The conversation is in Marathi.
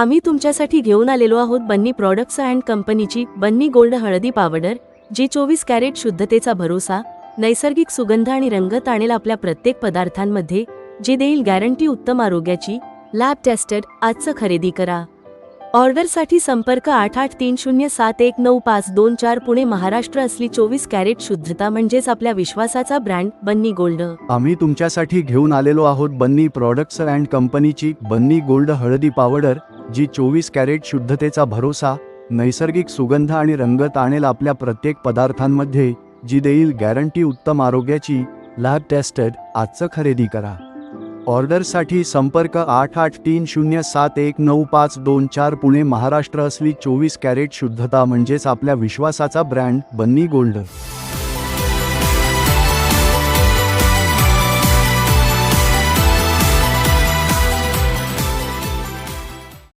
आम्ही तुमच्यासाठी घेऊन आलेलो आहोत बन्नी प्रॉडक्ट्स अँड कंपनीची बन्नी गोल्ड हळदी पावडर, जी 24 कॅरेट शुद्धतेचा भरोसा, नैसर्गिक सुगंध आणि रंग आणेल आपल्या प्रत्येक पदार्थांमध्ये, जी देईल गॅरंटी उत्तम आरोग्याची, लॅब टेस्टेड। आजच खरेदी करा। ऑर्डरसाठी संपर्क 8830719524 पुणे महाराष्ट्र। असली 24 कॅरेट शुद्धता म्हणजेच आपल्या विश्वासाचा ब्रँड बन्नी गोल्ड। आम्ही तुमच्यासाठी घेऊन आलेलो आहोत बन्नी प्रॉडक्ट्स अँड कंपनीची बन्नी गोल्ड हळदी पावडर, जी 24 कॅरेट शुद्धतेचा भरोसा, नैसर्गिक सुगंध आणि रंगत आणेल आपल्या प्रत्येक पदार्थांमध्ये, जी देईल गॅरंटी उत्तम आरोग्याची, लॅब टेस्टेड। आजच खरेदी करा। ऑर्डरसाठी संपर्क 8830719524 पुणे महाराष्ट्र। असली 24 कॅरेट शुद्धता म्हणजेच आपल्या विश्वासाचा ब्रँड बन्नी गोल्ड।